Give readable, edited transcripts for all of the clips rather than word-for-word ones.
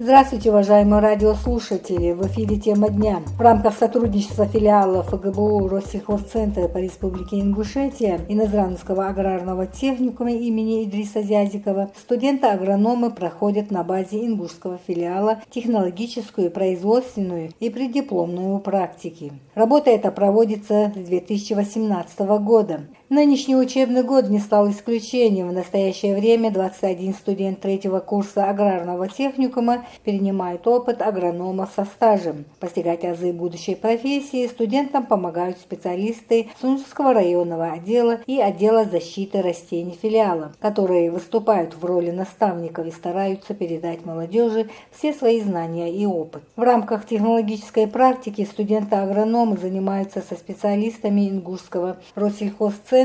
Здравствуйте, уважаемые радиослушатели! В эфире «Тема дня». В рамках сотрудничества филиала ФГБУ Россельхозцентра по Республике Ингушетия и Назрановского аграрного техникума имени Идриса Зязикова студенты-агрономы проходят на базе ингушского филиала технологическую, производственную и преддипломную практики. Работа эта проводится с 2018 года. Нынешний учебный год не стал исключением. В настоящее время 21 студент третьего курса аграрного техникума перенимают опыт агронома со стажем. Постигать азы будущей профессии студентам помогают специалисты Сунжского районного отдела и отдела защиты растений филиала, которые выступают в роли наставников и стараются передать молодежи все свои знания и опыт. В рамках технологической практики студенты-агрономы занимаются со специалистами Ингушского Россельхозцентра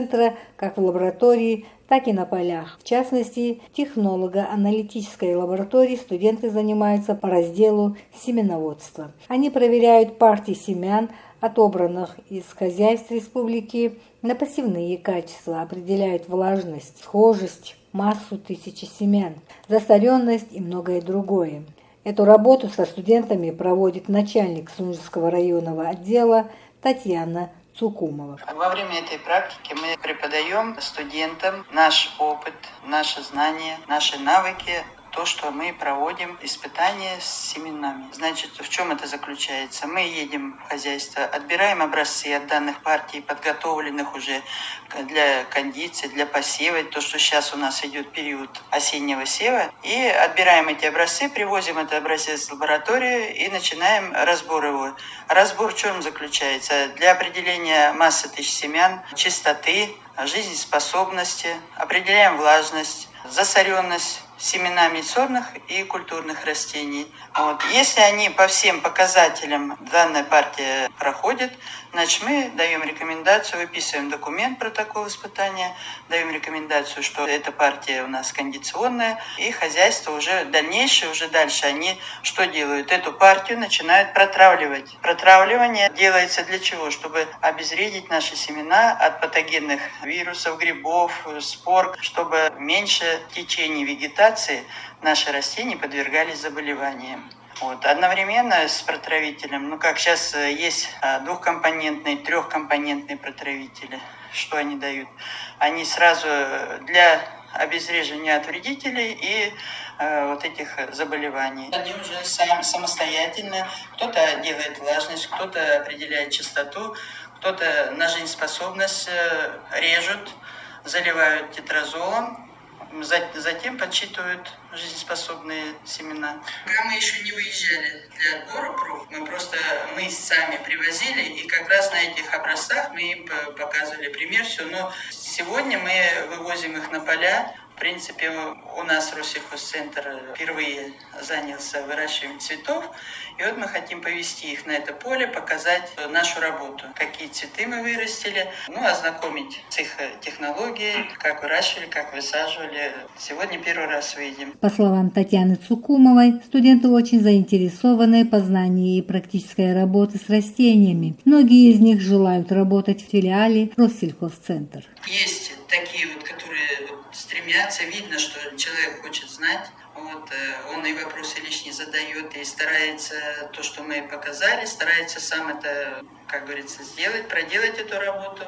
как в лаборатории, так и на полях. В частности, в технолого-аналитической лаборатории студенты занимаются по разделу семеноводства. Они проверяют партии семян, отобранных из хозяйств республики, на посевные качества, определяют влажность, схожесть, массу тысячи семян, засоренность и многое другое. Эту работу со студентами проводит начальник Сунжского районного отдела Татьяна Цукумова. Во время этой практики мы преподаем студентам наш опыт, наши знания, наши навыки, то, что мы проводим испытания с семенами. Значит, в чем это заключается? Мы едем в хозяйство, отбираем образцы от данных партий, подготовленных уже для кондиции, для посева, то, что сейчас у нас идет период осеннего сева, и отбираем эти образцы, привозим этот образец в лабораторию и начинаем разбор его. Разбор в чем заключается? Для определения массы тысяч семян, чистоты, жизнеспособности, определяем влажность, засоренность семенами сорных и культурных растений. Если они по всем показателям данная партия проходит, значит мы даем рекомендацию, выписываем документ, протокол испытания, даем рекомендацию, что эта партия у нас кондиционная, и хозяйство уже дальше они что делают? Эту партию начинают протравливать. Протравливание делается для чего? Чтобы обезвредить наши семена от патогенных вирусов, грибов, спор, чтобы меньше в течение вегетации наши растения подвергались заболеваниям. Одновременно с протравителем, как сейчас есть двухкомпонентные, трехкомпонентные протравители, что они дают? Они сразу для обезвреживания от вредителей и этих заболеваний. Они уже самостоятельно, кто-то делает влажность, кто-то определяет чистоту, кто-то на жизнеспособность режут, заливают тетразолом, затем подсчитывают жизнеспособные семена. Пока мы еще не выезжали для отбора проб, мы сами привозили, и как раз на этих образцах мы им показывали пример, все. Но сегодня мы вывозим их на поля. В принципе, у нас Россельхозцентр впервые занялся выращиванием цветов, и мы хотим повести их на это поле, показать нашу работу, какие цветы мы вырастили, ознакомить с их технологией, как выращивали, как высаживали. Сегодня первый раз выйдем. По словам Татьяны Цукумовой, студенты очень заинтересованы в познании и практической работы с растениями. Многие из них желают работать в филиале Россельхозцентр. Есть такие которые стремятся, видно, что человек хочет знать. Он и вопросы лишние задает, и старается то, что мы показали, старается сам это, как говорится, сделать, проделать эту работу.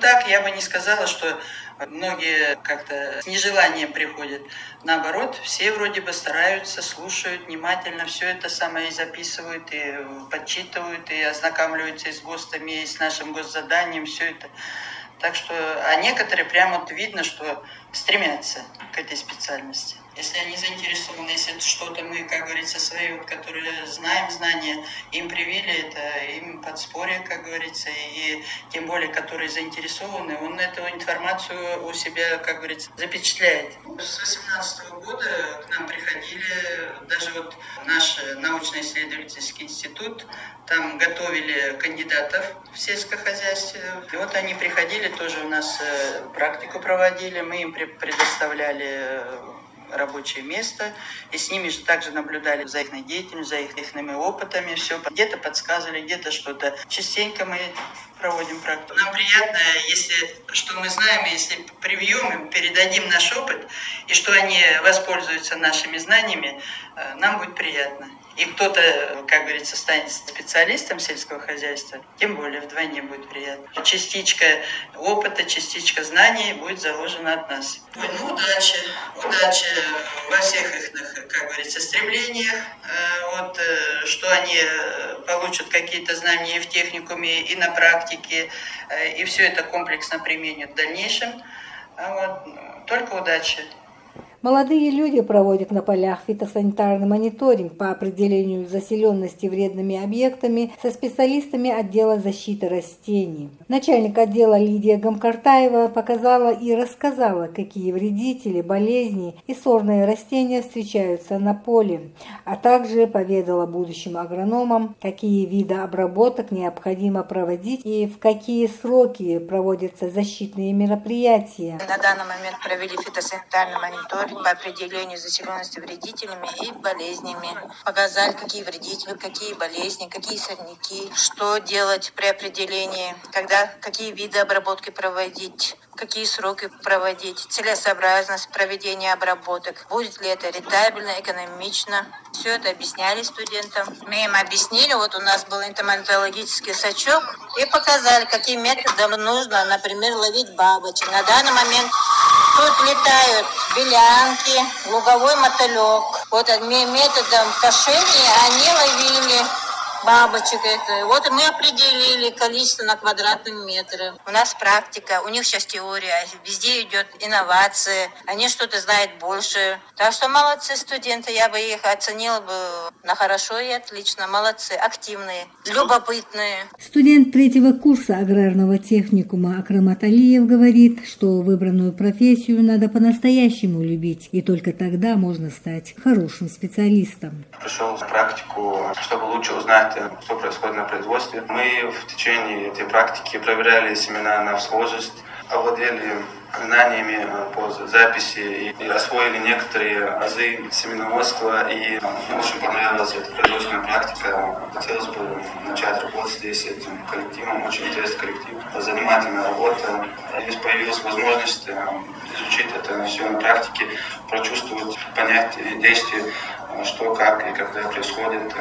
Так я бы не сказала, что многие как-то с нежеланием приходят. Наоборот, все вроде бы стараются, слушают внимательно, все это самое и записывают, и подсчитывают, и ознакомливаются и с ГОСТами, и с нашим госзаданием, все это. Так что, некоторые прямо видно, что стремятся к этой специальности. Если они заинтересованы, если это что-то мы, как говорится, свои, которые знаем знания, им привили это, им подспорье, как говорится, и тем более, которые заинтересованы, он эту информацию у себя, как говорится, запечатляет. С 2018 года к нам приходили, даже наш научно-исследовательский институт, там готовили кандидатов в сельское хозяйство. И они приходили, тоже у нас практику проводили, мы им предоставляли рабочее место, и с ними же также наблюдали за их деятельностью, за их опытами, все где-то подсказывали, где-то что-то. Частенько мы проводим практику. Нам приятно, что мы знаем, если привьем им, передадим наш опыт, и что они воспользуются нашими знаниями, нам будет приятно. И кто-то, как говорится, станет специалистом сельского хозяйства, тем более вдвойне будет приятно. Частичка опыта, частичка знаний будет заложена от нас. Удачи во всех их, как говорится, стремлениях, что они получат какие-то знания и в техникуме, и на практике, и все это комплексно применят в дальнейшем. Только удачи. Молодые люди проводят на полях фитосанитарный мониторинг по определению заселенности вредными объектами со специалистами отдела защиты растений. Начальник отдела Лидия Гамкартаева показала и рассказала, какие вредители, болезни и сорные растения встречаются на поле, а также поведала будущим агрономам, какие виды обработок необходимо проводить и в какие сроки проводятся защитные мероприятия. На данный момент провели фитосанитарный мониторинг по определению заселенности вредителями и болезнями. Показали, какие вредители, какие болезни, какие сорняки, что делать при определении, какие виды обработки проводить, какие сроки проводить, целесообразность проведения обработок, будет ли это рентабельно, экономично. Все это объясняли студентам. Мы им объяснили, у нас был энтомологический сачок, и показали, каким методом нужно, например, ловить бабочек. На данный момент тут летают белянки, луговой мотылек. Одним методом кошения они ловили бабочек. И мы определили количество на квадратный метр. У нас практика, у них сейчас теория, везде идет инновации, они что-то знают больше. Так что молодцы студенты, я бы их оценила бы на хорошо и отлично. Молодцы, активные, любопытные. Студент третьего курса аграрного техникума Акрамат Алиев говорит, что выбранную профессию надо по-настоящему любить, и только тогда можно стать хорошим специалистом. Пришел в практику, чтобы лучше узнать, что происходит на производстве. Мы в течение этой практики проверяли семена на схожесть, овладели знаниями по записи и освоили некоторые азы семеноводства. И очень понравилась эта производственная практика. Хотелось бы начать работать здесь с этим коллективом. Очень интересный коллектив, занимательная работа. Здесь появилась возможность изучить это все на практике, прочувствовать, понять действия, что, как и когда происходит.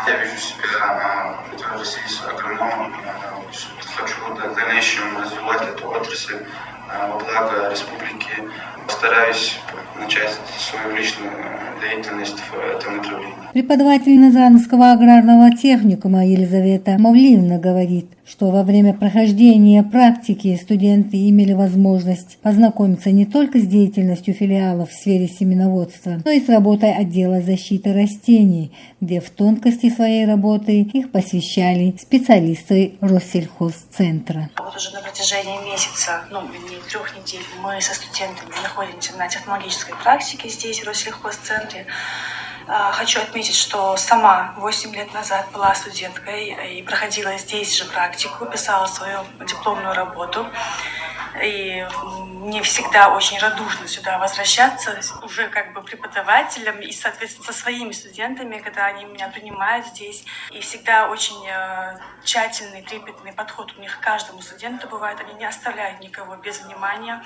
Я вижу себя в России с агрономом. Хочу в дальнейшем развивать эту отрасль во благо республики. Стараюсь начать свою личную деятельность в этом направлении. Преподаватель Назрановского аграрного техникума Елизавета Мавлиевна говорит, что во время прохождения практики студенты имели возможность познакомиться не только с деятельностью филиалов в сфере семеноводства, но и с работой отдела защиты растений, где в тонкости своей работы их посвящали специалисты Россельхозцентра. Уже на протяжении месяца, не 3 недель, мы со студентами находимся на технологической практике здесь, в Россельхозцентре. Хочу отметить, что сама 8 лет назад была студенткой и проходила здесь же практику, писала свою дипломную работу. И мне всегда очень радужно сюда возвращаться, уже преподавателем и, соответственно, со своими студентами, когда они меня принимают здесь. И всегда очень тщательный, трепетный подход у них к каждому студенту бывает. Они не оставляют никого без внимания.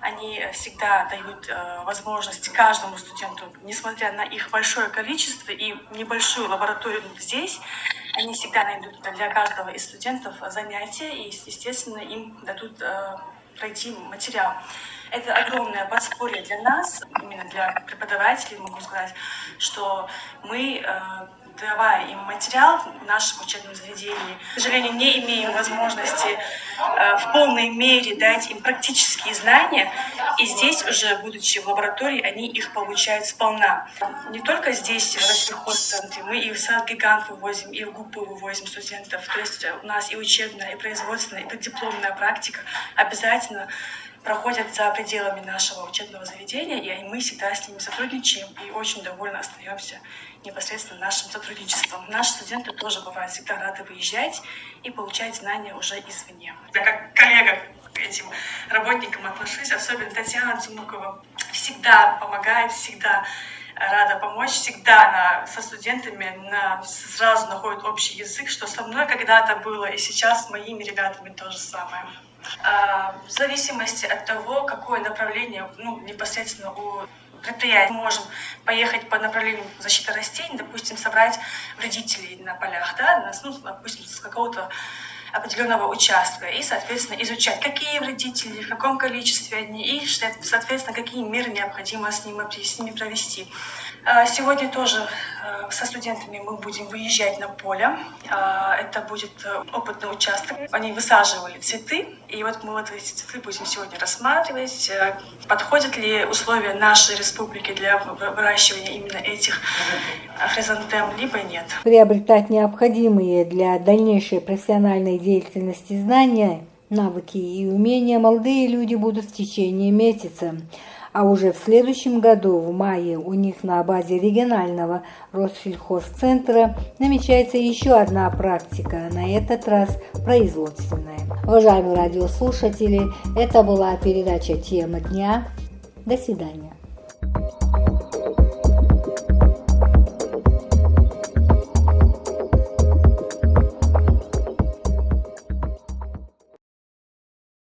Они всегда дают возможность каждому студенту, несмотря на их большое количество и небольшую лабораторию здесь, они всегда найдут для каждого из студентов занятия и, естественно, им дадут пройти материал. Это огромное подспорье для нас, именно для преподавателей, могу сказать, что мы, давая им материал в нашем учебном заведении, к сожалению, не имеем возможности в полной мере дать им практические знания, и здесь уже, будучи в лаборатории, они их получают сполна. Не только здесь, в Россельхозцентре, мы и в Сад-Гигант вывозим, и в ГУПы вывозим студентов, то есть у нас и учебная, и производственная, и преддипломная практика обязательно проходят за пределами нашего учебного заведения, и мы всегда с ними сотрудничаем и очень довольно остаемся непосредственно нашим сотрудничеством. Наши студенты тоже бывают всегда рады выезжать и получать знания уже извне. Я как коллега к этим работникам отношусь, особенно Татьяна Цумукова всегда помогает, всегда рада помочь. Всегда со студентами сразу находят общий язык, что со мной когда-то было, и сейчас с моими ребятами то же самое. В зависимости от того, какое направление непосредственно у предприятия, мы можем поехать по направлению защиты растений, допустим, собрать вредителей на полях, допустим, с какого-то определенного участка, и, соответственно, изучать, какие вредители, в каком количестве они, и, соответственно, какие меры необходимо с ними провести. Сегодня тоже со студентами мы будем выезжать на поле. Это будет опытный участок. Они высаживали цветы, и вот мы эти цветы будем сегодня рассматривать, подходят ли условия нашей республики для выращивания именно этих хризантем, либо нет. Приобретать необходимые для дальнейшей профессиональной деятельности знания, навыки и умения молодые люди будут в течение месяца. А уже в следующем году, в мае, у них на базе регионального Россельхозцентра намечается еще одна практика, на этот раз производственная. Уважаемые радиослушатели, это была передача «Тема дня». До свидания.